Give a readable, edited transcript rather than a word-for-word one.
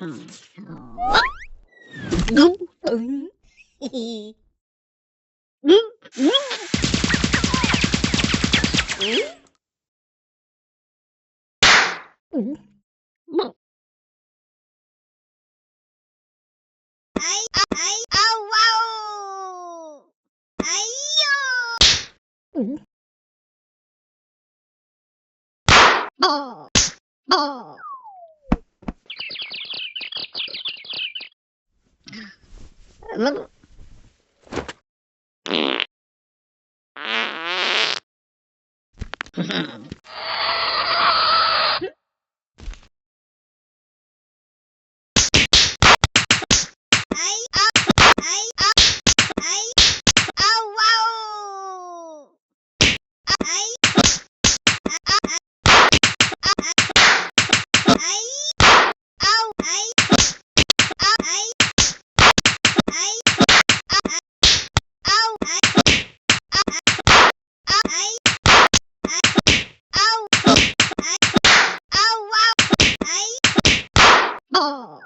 Aw, wow! Ayo! Oh, oh. Aw, wow! Ay, ay, aw, ay, ay, aw, ay, aw, aw, wow! Ay, oh.